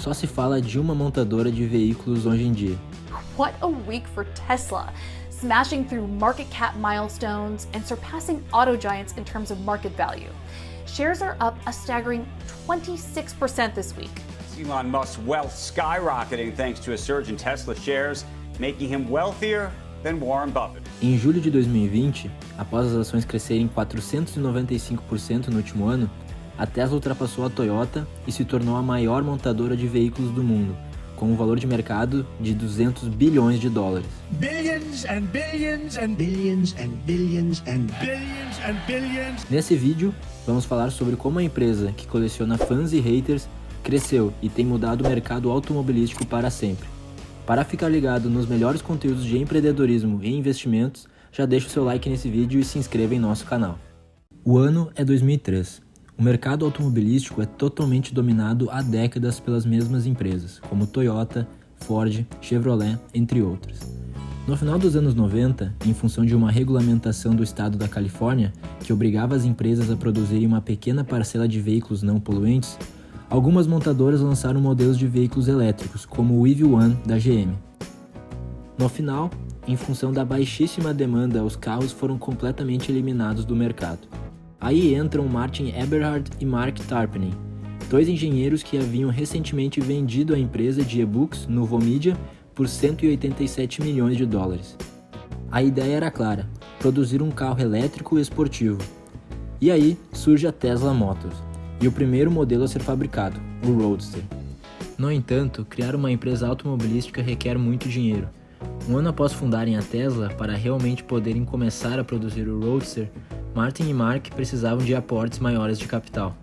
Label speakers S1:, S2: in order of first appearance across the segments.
S1: só se fala de uma montadora de veículos hoje em dia.
S2: What a week for Tesla, smashing through market cap milestones and surpassing auto giants in terms of market value. Shares are up a staggering 26% this week.
S3: Elon Musk's wealth skyrocketing thanks to a surge in Tesla shares, making him wealthier than Warren Buffett.
S1: Em julho de 2020, após as ações crescerem 495% no último ano, a Tesla ultrapassou a Toyota e se tornou a maior montadora de veículos do mundo, com um valor de mercado de 200 bilhões de dólares.
S4: Billions and billions and billions and billions and billions and billions.
S1: Nesse vídeo, vamos falar sobre como a empresa que coleciona fãs e haters cresceu e tem mudado o mercado automobilístico para sempre. Para ficar ligado nos melhores conteúdos de empreendedorismo e investimentos, já deixa o seu like nesse vídeo e se inscreva em nosso canal. O ano é 2003. O mercado automobilístico é totalmente dominado há décadas pelas mesmas empresas, como Toyota, Ford, Chevrolet, entre outras. No final dos anos 90, em função de uma regulamentação do estado da Califórnia, que obrigava as empresas a produzirem uma pequena parcela de veículos não poluentes, algumas montadoras lançaram modelos de veículos elétricos, como o EV1 da GM. No final, em função da baixíssima demanda, os carros foram completamente eliminados do mercado. Aí entram Martin Eberhard e Mark Tarpenning, dois engenheiros que haviam recentemente vendido a empresa de e-books Nuvomedia por 187 milhões de dólares. A ideia era clara, produzir um carro elétrico e esportivo. E aí surge a Tesla Motors, e o primeiro modelo a ser fabricado, o Roadster. No entanto, criar uma empresa automobilística requer muito dinheiro. Um ano após fundarem a Tesla, para realmente poderem começar a produzir o Roadster, Martin e Mark precisavam de aportes maiores de capital.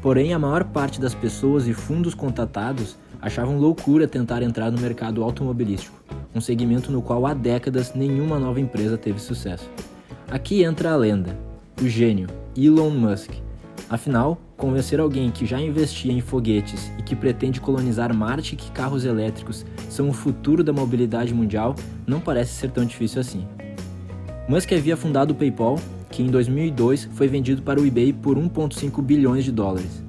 S1: Porém, a maior parte das pessoas e fundos contatados achavam loucura tentar entrar no mercado automobilístico, um segmento no qual há décadas nenhuma nova empresa teve sucesso. Aqui entra a lenda, o gênio, Elon Musk. Afinal, convencer alguém que já investia em foguetes e que pretende colonizar Marte e que carros elétricos são o futuro da mobilidade mundial não parece ser tão difícil assim. Musk havia fundado o PayPal, que em 2002 foi vendido para o eBay por 1,5 bilhões de dólares.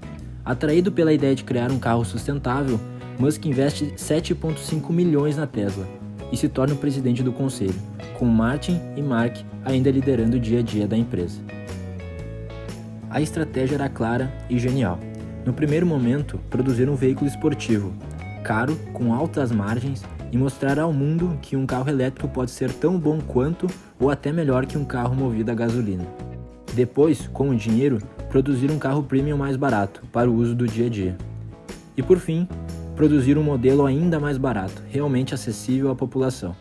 S1: Atraído pela ideia de criar um carro sustentável, Musk investe 7,5 milhões na Tesla e se torna o presidente do conselho, com Martin e Mark ainda liderando o dia a dia da empresa. A estratégia era clara e genial. No primeiro momento, produzir um veículo esportivo, caro, com altas margens, e mostrar ao mundo que um carro elétrico pode ser tão bom quanto ou até melhor que um carro movido a gasolina. Depois, com o dinheiro, produzir um carro premium mais barato, para o uso do dia a dia. E por fim, produzir um modelo ainda mais barato, realmente acessível à população.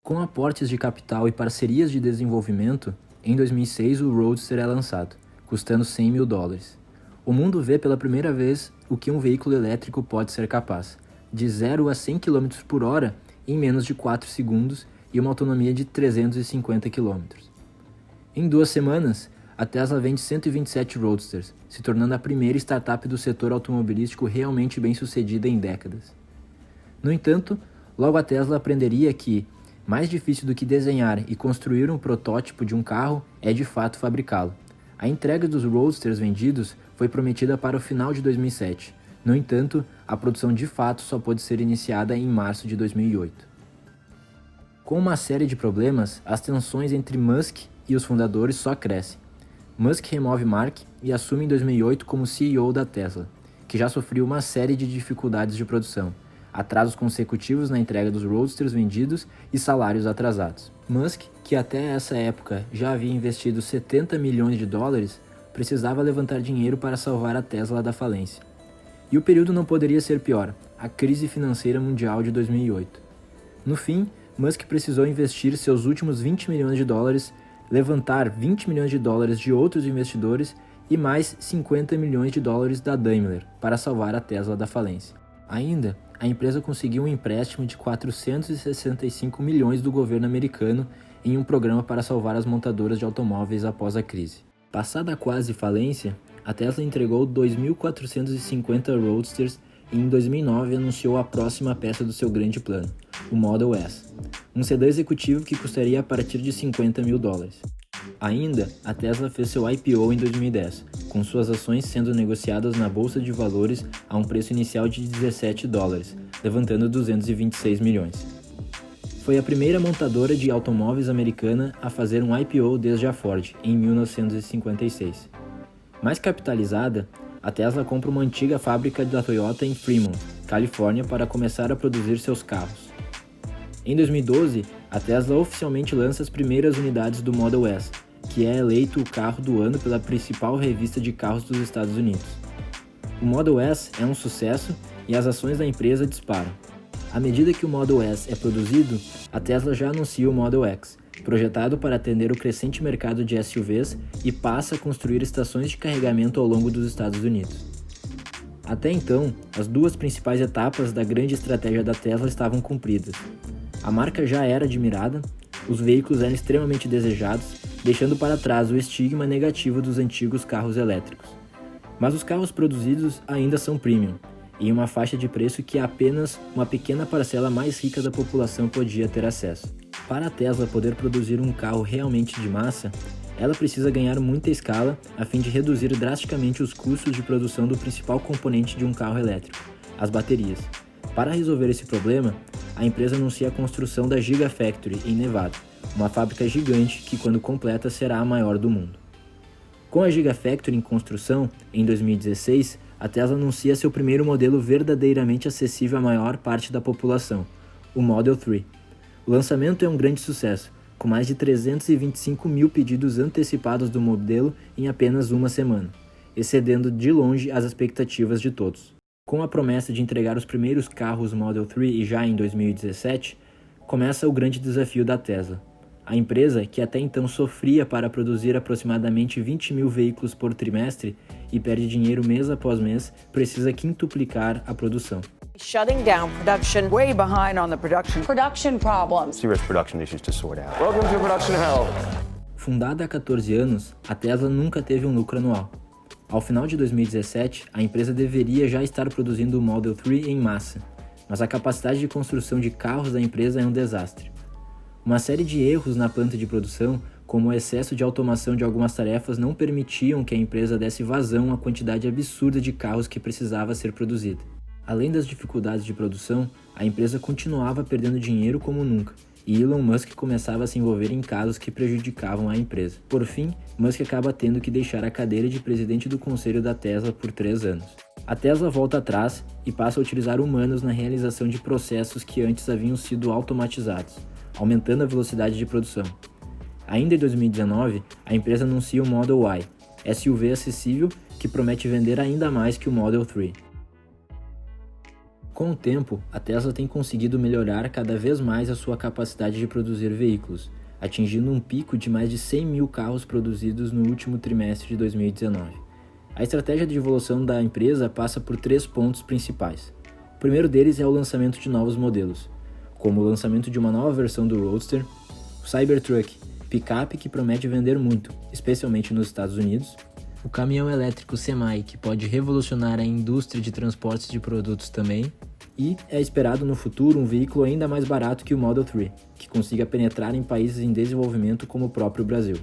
S1: Com aportes de capital e parcerias de desenvolvimento, em 2006 o Roadster é lançado, custando 100 mil dólares. O mundo vê pela primeira vez o que um veículo elétrico pode ser capaz, de 0 a 100 km por hora em menos de 4 segundos e uma autonomia de 350 km. Em 2 semanas, a Tesla vende 127 Roadsters, se tornando a primeira startup do setor automobilístico realmente bem sucedida em décadas. No entanto, logo a Tesla aprenderia que, mais difícil do que desenhar e construir um protótipo de um carro é de fato fabricá-lo. A entrega dos Roadsters vendidos foi prometida para o final de 2007. No entanto, a produção de fato só pôde ser iniciada em março de 2008. Com uma série de problemas, as tensões entre Musk e os fundadores só crescem. Musk remove Mark e assume em 2008 como CEO da Tesla, que já sofreu uma série de dificuldades de produção, atrasos consecutivos na entrega dos Roadsters vendidos e salários atrasados. Musk, que até essa época já havia investido 70 milhões de dólares, precisava levantar dinheiro para salvar a Tesla da falência. E o período não poderia ser pior, a crise financeira mundial de 2008. No fim, Musk precisou investir seus últimos 20 milhões de dólares, levantar 20 milhões de dólares de outros investidores e mais 50 milhões de dólares da Daimler para salvar a Tesla da falência. Ainda, a empresa conseguiu um empréstimo de 465 milhões do governo americano em um programa para salvar as montadoras de automóveis após a crise. Passada a quase falência, a Tesla entregou 2.450 Roadsters e em 2009 anunciou a próxima peça do seu grande plano, o Model S, um sedã executivo que custaria a partir de 50 mil dólares. Ainda, a Tesla fez seu IPO em 2010, com suas ações sendo negociadas na Bolsa de Valores a um preço inicial de $17, levantando 226 milhões. Foi a primeira montadora de automóveis americana a fazer um IPO desde a Ford, em 1956. Mais capitalizada, a Tesla compra uma antiga fábrica da Toyota em Fremont, Califórnia, para começar a produzir seus carros. Em 2012, a Tesla oficialmente lança as primeiras unidades do Model S, que é eleito o carro do ano pela principal revista de carros dos Estados Unidos. O Model S é um sucesso e as ações da empresa disparam. À medida que o Model S é produzido, a Tesla já anuncia o Model X, projetado para atender o crescente mercado de SUVs, e passa a construir estações de carregamento ao longo dos Estados Unidos. Até então, as duas principais etapas da grande estratégia da Tesla estavam cumpridas. A marca já era admirada, os veículos eram extremamente desejados, deixando para trás o estigma negativo dos antigos carros elétricos. Mas os carros produzidos ainda são premium, em uma faixa de preço que apenas uma pequena parcela mais rica da população podia ter acesso. Para a Tesla poder produzir um carro realmente de massa, ela precisa ganhar muita escala a fim de reduzir drasticamente os custos de produção do principal componente de um carro elétrico, as baterias. Para resolver esse problema, a empresa anuncia a construção da Gigafactory em Nevada, uma fábrica gigante que, quando completa, será a maior do mundo. Com a Gigafactory em construção, em 2016, a Tesla anuncia seu primeiro modelo verdadeiramente acessível à maior parte da população, o Model 3. O lançamento é um grande sucesso, com mais de 325 mil pedidos antecipados do modelo em apenas uma semana, excedendo de longe as expectativas de todos. Com a promessa de entregar os primeiros carros Model 3 e já em 2017, começa o grande desafio da Tesla. A empresa, que até então sofria para produzir aproximadamente 20 mil veículos por trimestre e perde dinheiro mês após mês, precisa quintuplicar a produção.
S5: Shutting down production, way behind on the production problems.
S6: Serious production issues to sort out.
S7: Welcome to production hell.
S1: Fundada há 14 anos, a Tesla nunca teve um lucro anual. Ao final de 2017, a empresa deveria já estar produzindo o Model 3 em massa, mas a capacidade de construção de carros da empresa é um desastre. Uma série de erros na planta de produção, como o excesso de automação de algumas tarefas, não permitiam que a empresa desse vazão à quantidade absurda de carros que precisava ser produzida. Além das dificuldades de produção, a empresa continuava perdendo dinheiro como nunca, e Elon Musk começava a se envolver em casos que prejudicavam a empresa. Por fim, Musk acaba tendo que deixar a cadeira de presidente do conselho da Tesla por 3 anos. A Tesla volta atrás e passa a utilizar humanos na realização de processos que antes haviam sido automatizados, aumentando a velocidade de produção. Ainda em 2019, a empresa anuncia o Model Y, SUV acessível que promete vender ainda mais que o Model 3. Com o tempo, a Tesla tem conseguido melhorar cada vez mais a sua capacidade de produzir veículos, atingindo um pico de mais de 100 mil carros produzidos no último trimestre de 2019. A estratégia de evolução da empresa passa por 3 pontos principais. O primeiro deles é o lançamento de novos modelos, como o lançamento de uma nova versão do Roadster, o Cybertruck, picape que promete vender muito, especialmente nos Estados Unidos, o caminhão elétrico Semi, que pode revolucionar a indústria de transportes de produtos também, e é esperado no futuro um veículo ainda mais barato que o Model 3, que consiga penetrar em países em desenvolvimento como o próprio Brasil.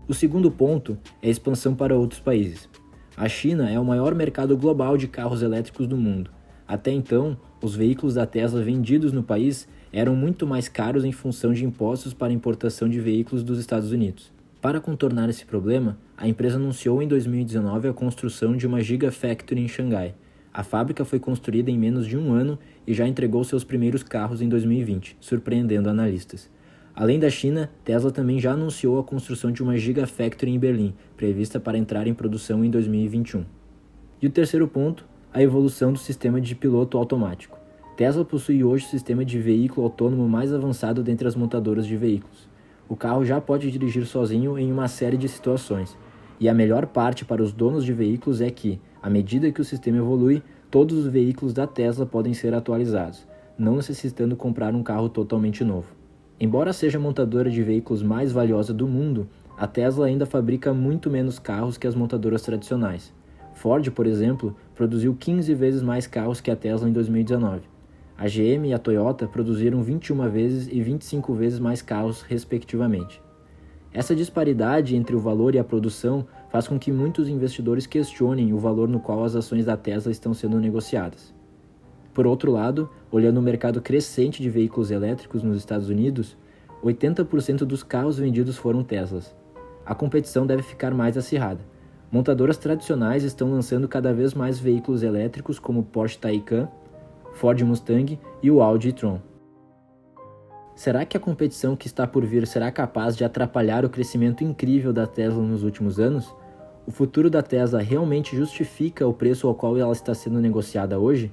S1: O segundo ponto é a expansão para outros países. A China é o maior mercado global de carros elétricos do mundo. Até então, os veículos da Tesla vendidos no país eram muito mais caros em função de impostos para importação de veículos dos Estados Unidos. Para contornar esse problema, a empresa anunciou em 2019 a construção de uma Gigafactory em Xangai. A fábrica foi construída em menos de 1 ano e já entregou seus primeiros carros em 2020, surpreendendo analistas. Além da China, Tesla também já anunciou a construção de uma Gigafactory em Berlim, prevista para entrar em produção em 2021. E o terceiro ponto, a evolução do sistema de piloto automático. Tesla possui hoje o sistema de veículo autônomo mais avançado dentre as montadoras de veículos. O carro já pode dirigir sozinho em uma série de situações. E a melhor parte para os donos de veículos é que, à medida que o sistema evolui, todos os veículos da Tesla podem ser atualizados, não necessitando comprar um carro totalmente novo. Embora seja a montadora de veículos mais valiosa do mundo, a Tesla ainda fabrica muito menos carros que as montadoras tradicionais. Ford, por exemplo, produziu 15 vezes mais carros que a Tesla em 2019. A GM e a Toyota produziram 21 vezes e 25 vezes mais carros, respectivamente. Essa disparidade entre o valor e a produção faz com que muitos investidores questionem o valor no qual as ações da Tesla estão sendo negociadas. Por outro lado, olhando o mercado crescente de veículos elétricos nos Estados Unidos, 80% dos carros vendidos foram Teslas. A competição deve ficar mais acirrada. Montadoras tradicionais estão lançando cada vez mais veículos elétricos como o Porsche Taycan, Ford Mustang e o Audi e-tron. Será que a competição que está por vir será capaz de atrapalhar o crescimento incrível da Tesla nos últimos anos? O futuro da Tesla realmente justifica o preço ao qual ela está sendo negociada hoje?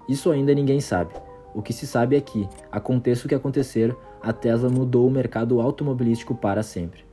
S1: Isso ainda ninguém sabe. O que se sabe é que, aconteça o que acontecer, a Tesla mudou o mercado automobilístico para sempre.